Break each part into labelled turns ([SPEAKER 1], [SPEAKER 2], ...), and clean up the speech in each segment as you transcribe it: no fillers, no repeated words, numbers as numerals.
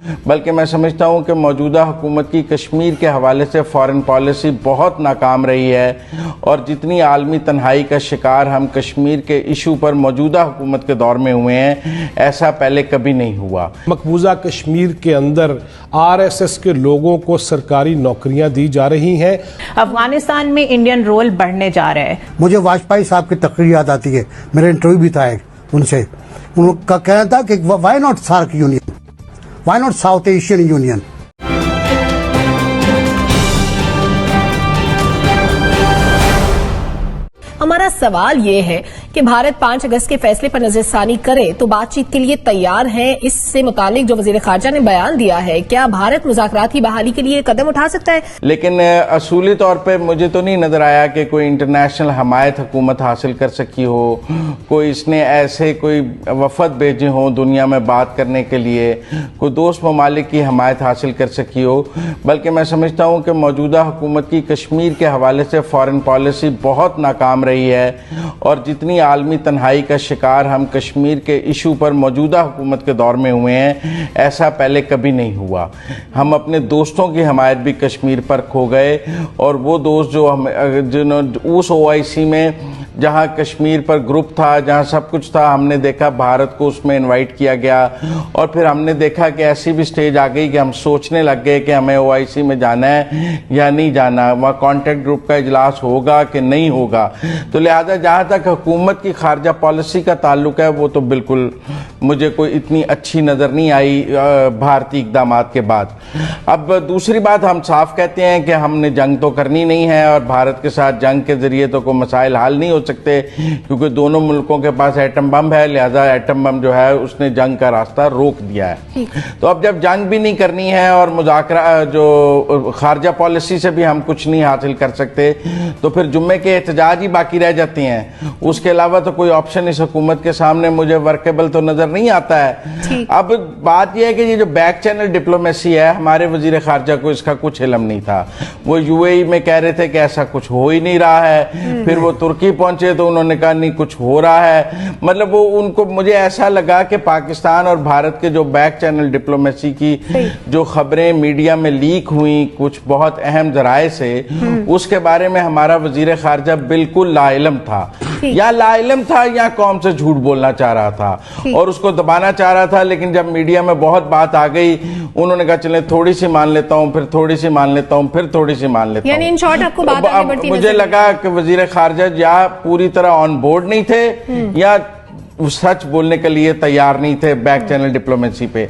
[SPEAKER 1] बल्कि मैं समझता हूं कि मौजूदा हुकूमत की कश्मीर के हवाले से फ़ॉरेन पॉलिसी बहुत नाकाम रही है और जितनी आलमी तन्हाई का शिकार हम कश्मीर के इशू पर मौजूदा हुकूमत के दौर में हुए हैं, ऐसा पहले कभी नहीं हुआ।
[SPEAKER 2] मकबूजा कश्मीर के अंदर RSS के लोगों को सरकारी नौकरियां दी जा रही हैं।
[SPEAKER 3] अफगानिस्तान में इंडियन रोल बढ़ने जा रहा है।
[SPEAKER 4] मुझे वाजपेयी साहब की तकरीर याद आती है, मेरा इंटरव्यू भी था उनसे। उनका कहना था कि why not SAARC union, why not South Asian union.
[SPEAKER 5] हमारा सवाल ये है कि भारत 5 अगस्त के फैसले पर नजरसानी करे तो बातचीत के लिए तैयार है। इससे मुतालिक जो वजीर खारजा ने बयान दिया है, क्या भारत मुज़ाकराती बहाली के लिए कदम उठा सकता है?
[SPEAKER 1] लेकिन असूली तौर पे मुझे तो नहीं नजर आया कि कोई इंटरनेशनल हमायत हुकूमत हासिल कर सकी हो, कोई इसने ऐसे कोई वफद भेजे हो दुनिया में बात करने के लिए, कोई दोस्त ममालिक की हमायत हासिल कर सकी हो। बल्कि मैं समझता हूँ कि मौजूदा हुकूमत की कश्मीर के हवाले से फ़ॉरेन पॉलिसी बहुत नाकाम रही है और जितनी आलमी तन्हाई का शिकार हम कश्मीर के इशू पर मौजूदा हुकूमत के दौर में हुए हैं, ऐसा पहले कभी नहीं हुआ। हम अपने दोस्तों की हमायत भी कश्मीर पर खो गए और वो दोस्त जो हम जिन्होंने उस OIC में जहाँ कश्मीर पर ग्रुप था, जहाँ सब कुछ था, हमने देखा भारत को उसमें इनवाइट किया गया और फिर हमने देखा कि ऐसी भी स्टेज आ गई कि हम सोचने लग गए कि हमें OIC में जाना है या नहीं जाना, वहाँ कॉन्टैक्ट ग्रुप का इजलास होगा कि नहीं होगा। तो लिहाजा जहाँ तक हुकूमत की खारजा पॉलिसी का ताल्लुक है, वो तो बिल्कुल मुझे कोई इतनी अच्छी नज़र नहीं आई भारतीय इक़दामात के बाद। अब दूसरी बात, हम साफ कहते हैं कि हमने जंग तो करनी नहीं है और भारत के साथ जंग के ज़रिए तो कोई मसाइल हल नहीं हो सकते, क्योंकि दोनों मुल्कों के पास एटम बम है, लिहाजा एटम बम जो है उसने जंग का रास्ता रोक दिया है। तो अब जब जंग भी नहीं करनी है और मुज़ाकरा जो खारजा पॉलिसी से भी हम कुछ नहीं हासिल कर सकते, तो फिर जुम्मे के एहतजाज ही बाकी रह जाती हैं। उसके अलावा तो कोई ऑप्शन इस हुकूमत के सामने मुझे वर्केबल तो नजर नहीं आता है। अब बात यह है कि ये जो बैक चैनल डिप्लोमेसी है, हमारे वजीर खारजा को इसका कुछ इल्म नहीं था। वो UAE में कह रहे थे कि ऐसा कुछ हो ही नहीं रहा है, फिर वो तुर्की पहुंचे तो उन्होंने कहा नहीं कुछ हो रहा है। मतलब वो उनको, मुझे ऐसा लगा कि पाकिस्तान और भारत के जो बैक चैनल डिप्लोमेसी की जो खबरें मीडिया में लीक हुई कुछ बहुत अहम जराए से, उसके बारे में हमारा वजीर खारजा बिल्कुल लाइलम था, या लाइलम था या कौम से झूठ बोलना चाह रहा था और उसको दबाना चाह रहा था। लेकिन जब मीडिया में बहुत बात आ गई, उन्होंने कहा चले थोड़ी सी मान लेता हूं, फिर थोड़ी सी मान लेता हूं, फिर थोड़ी सी मान लेता हूं।
[SPEAKER 5] यानी इन शॉर्ट आपको बात आगे बढ़ती
[SPEAKER 1] मुझे लगा कि वजीर खारजा या पूरी तरह ऑन बोर्ड नहीं थे या सच बोलने के लिए तैयार नहीं थे बैक चैनल डिप्लोमेसी पे।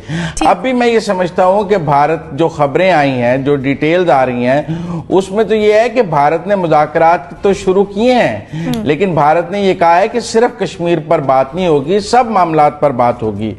[SPEAKER 1] अब भी मैं ये समझता हूं कि भारत, जो खबरें आई हैं, जो डिटेल्स आ रही हैं, उसमें तो ये है कि भारत ने मुज़ाकरात तो शुरू किए हैं, लेकिन भारत ने ये कहा है कि सिर्फ कश्मीर पर बात नहीं होगी, सब मामलात पर बात होगी।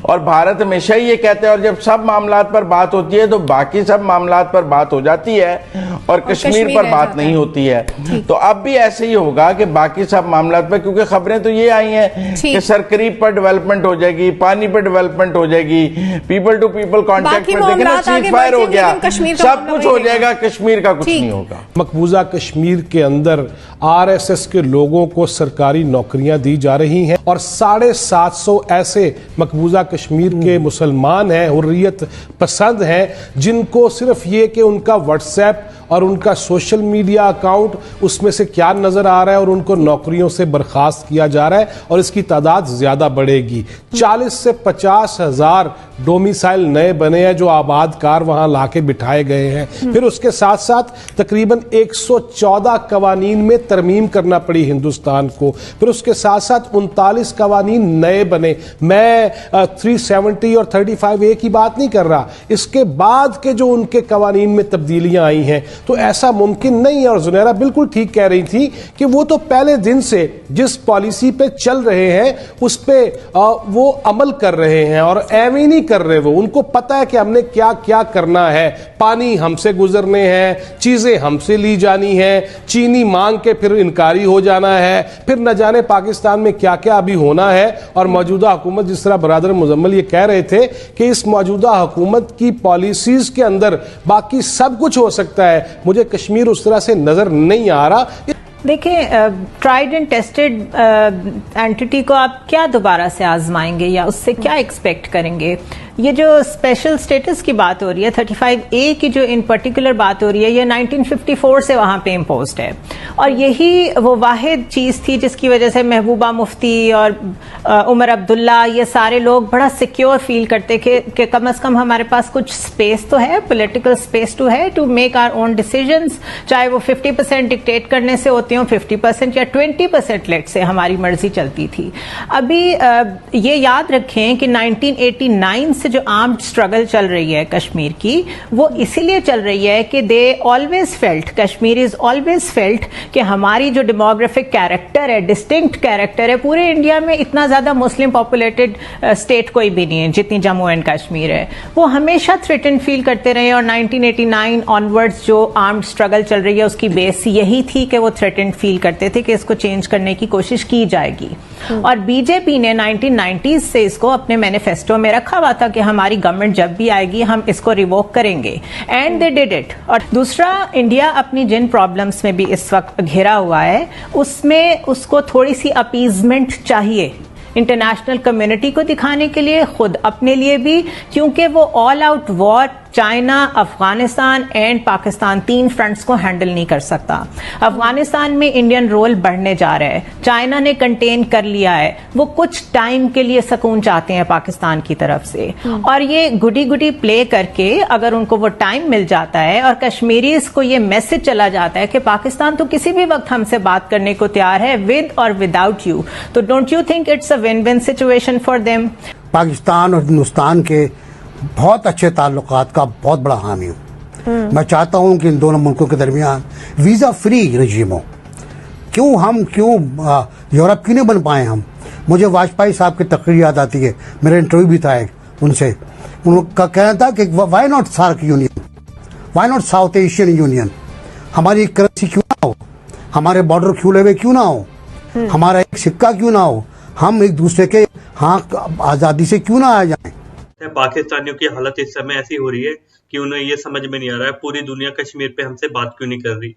[SPEAKER 1] और भारत हमेशा ही ये कहते हैं, और जब सब मामलात पर बात होती है तो बाकी सब मामलात पर बात हो जाती है और कश्मीर पर बात नहीं होती है। तो अब भी ऐसे ही होगा कि बाकी सब मामलात पर, क्योंकि खबरें तो ये आई हैं सरकरीब पर डेवलपमेंट हो जाएगी, पानी पर डेवलपमेंट हो जाएगी, पीपल टू पीपल कांटेक्ट पर, देखना सीज़फायर हो गया, सब कुछ हो जाएगा, कश्मीर का कुछ नहीं होगा।
[SPEAKER 2] मकबूजा कश्मीर के अंदर RSS के लोगों को सरकारी नौकरियां दी जा रही हैं और 750 ऐसे मकबूजा कश्मीर के मुसलमान हैं, हुर्रियत पसंद हैं, जिनको सिर्फ ये कि उनका WhatsApp और उनका सोशल मीडिया अकाउंट, उसमें से क्या नजर आ रहा है, और उनको नौकरियों से बर्खास्त किया जा रहा है और इसकी तादाद ज्यादा बढ़ेगी। 40 से 50 हजार डोमिसाइल नए बने हैं जो आबादकार वहां लाके बिठाए गए हैं। फिर उसके साथ साथ तकरीबन 114 कवानीन में तरमीम करना पड़ी हिंदुस्तान को। फिर उसके साथ साथ 39 कवानीन नए बने। मैं 370 और 35A की बात नहीं कर रहा, इसके बाद के जो उनके कवानीन में तब्दीलियां आई हैं। तो ऐसा मुमकिन नहीं है। और जुनैरा बिल्कुल ठीक कह रही थी कि वो तो पहले दिन से जिस पॉलिसी पे चल रहे हैं उस पे वो अमल कर रहे हैं और एवं नहीं कर रहे। वो, उनको पता है कि हमने क्या क्या करना है। पानी हमसे गुजरने हैं, चीजें हमसे ली जानी है, चीनी मांग के फिर इनकारी हो जाना है, फिर न जाने पाकिस्तान में क्या क्या अभी होना है। और मौजूदा हुकूमत, जिस तरह बरादर मुजम्मल ये कह रहे थे कि इस मौजूदा हुकूमत की पॉलिसीज के अंदर बाकी सब कुछ हो सकता है, मुझे कश्मीर उस तरह से नजर नहीं आ रहा।
[SPEAKER 3] देखिए, ट्राइड एंड टेस्टेड एंटिटी को आप क्या दोबारा से आजमाएंगे या उससे क्या एक्सपेक्ट करेंगे? ये जो स्पेशल स्टेटस की बात हो रही है 35A की जो इन पर्टिकुलर बात हो रही है ये 1954 से वहां पे इम्पोज्ड है और यही वो वाहिद चीज थी जिसकी वजह से महबूबा मुफ्ती और उमर अब्दुल्ला ये सारे लोग बड़ा सिक्योर फील करते कि कम से कम हमारे पास कुछ स्पेस तो है, पॉलिटिकल स्पेस तो है to make our own decisions, चाहे वो 50% डिक्टेट करने से होती हो, 50% या 20% लेट से हमारी मर्जी चलती थी। अभी ये याद रखें कि 1989 से जो आर्म्ड स्ट्रगल चल रही है कश्मीर की वो इसीलिए चल रही है कि they always felt, Kashmiris always felt कि हमारी जो डेमोग्राफिक कैरेक्टर है, डिस्टिंक्ट कैरेक्टर है, पूरे इंडिया में इतना ज्यादा मुस्लिम पॉपुलेटेड स्टेट कोई भी नहीं है जितनी जम्मू एंड कश्मीर है। वो हमेशा थ्रेटन फील करते रहे और 1989 ऑनवर्ड्स जो आर्म्ड स्ट्रगल चल रही है उसकी बेस यही थी कि वो थ्रेटन फील करते थे कि इसको चेंज करने की कोशिश की जाएगी। और बीजेपी ने 1990s से इसको अपने मैनिफेस्टो में रखा हुआ था कि हमारी गवर्नमेंट जब भी आएगी हम इसको रिवोक करेंगे एंड दे डिड इट। और दूसरा, इंडिया अपनी जिन प्रॉब्लम्स में भी इस वक्त घिरा हुआ है उसमें उसको थोड़ी सी अपीजमेंट चाहिए इंटरनेशनल कम्युनिटी को दिखाने के लिए, खुद अपने लिए भी, क्योंकि वो all out war China, Afghanistan and Pakistan 3 fronts को हैंडल नहीं कर सकता। अफगानिस्तान में इंडियन रोल बढ़ने जा रहा है, चाइना ने कंटेन कर लिया है, वो कुछ टाइम के लिए सुकून चाहते हैं पाकिस्तान की तरफ से और ये गुडी गुडी प्ले करके अगर उनको वो टाइम मिल जाता है और कश्मीरीज को ये मैसेज चला जाता है कि पाकिस्तान तो किसी भी वक्त हमसे बात करने को तैयार है विद और विदाउट यू, तो don't you think it's a win win situation for them?
[SPEAKER 4] Pakistan और हिंदुस्तान के बहुत अच्छे ताल्लुकात का बहुत बड़ा हामी हूँ। मैं चाहता हूँ कि इन दोनों मुल्कों के दरमियान वीज़ा फ्री रजीम हो। क्यों यूरोप क्यों नहीं बन पाए हम? मुझे वाजपेयी साहब की तकरीर याद आती है, मेरा इंटरव्यू भी था एक उनसे, उनका कहना था कि why not SAARC union, why not South Asian union, हमारी एक करेंसी क्यों ना हो, हमारे बॉर्डर खुले हुए क्यों ना हो, हमारा एक सिक्का क्यों ना हो, हम एक दूसरे के आज़ादी से क्यों ना आ जाए।
[SPEAKER 6] पाकिस्तानियों की हालत इस समय ऐसी हो रही है कि उन्हें ये समझ में नहीं आ रहा है पूरी दुनिया कश्मीर पे हमसे बात क्यों नहीं कर रही,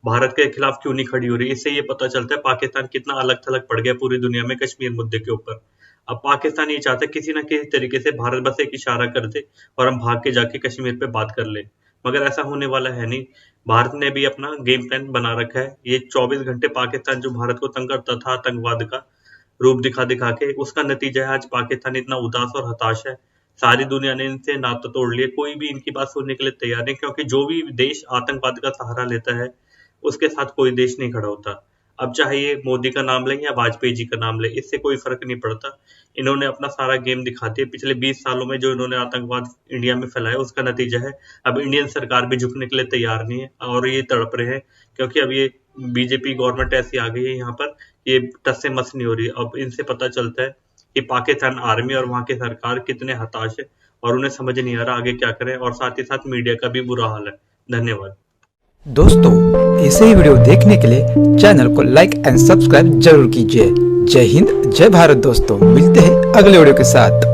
[SPEAKER 6] भारत के खिलाफ क्यों नहीं खड़ी हो रही। इससे ये पता चलता है पाकिस्तान कितना अलग थलग पड़ गया पूरी दुनिया में कश्मीर मुद्दे के ऊपर। अब पाकिस्तान ये चाहता है किसी न किसी तरीके से भारत बस एक इशारा कर दे और हम भाग के जाके कश्मीर पे बात कर ले, मगर ऐसा होने वाला है नहीं। भारत ने भी अपना गेम प्लान बना रखा है। ये 24 घंटे पाकिस्तान जो भारत को तंग करता था आतंकवाद का रूप दिखा दिखा के, उसका नतीजा है आज पाकिस्तान इतना उदास और हताश है। सारी दुनिया ने इनसे नाता तोड़ लिए, कोई भी इनकी बात सुनने के लिए तैयार नहीं, क्योंकि जो भी देश आतंकवाद का सहारा लेता है उसके साथ कोई देश नहीं खड़ा होता। अब चाहे ये मोदी का नाम लें या वाजपेयी जी का नाम लें, इससे कोई फर्क नहीं पड़ता। इन्होंने अपना सारा गेम दिखा दिया। पिछले 20 सालों में जो इन्होंने आतंकवाद इंडिया में फैलाया उसका नतीजा है अब इंडियन सरकार भी झुकने के लिए तैयार नहीं है और ये तड़प रहे हैं, क्योंकि अब ये बीजेपी गवर्नमेंट ऐसी आ गई है यहाँ पर, ये टस से मस नहीं हो रही। अब इनसे पता चलता है कि पाकिस्तान आर्मी और वहाँ की सरकार कितने हताश है और उन्हें समझ नहीं आ रहा आगे क्या करें, और साथ ही साथ मीडिया का भी बुरा हाल है। धन्यवाद
[SPEAKER 7] दोस्तों, ऐसे ही वीडियो देखने के लिए चैनल को लाइक एंड सब्सक्राइब जरूर कीजिए। जय हिंद, जय भारत दोस्तों, मिलते हैं अगले वीडियो के साथ।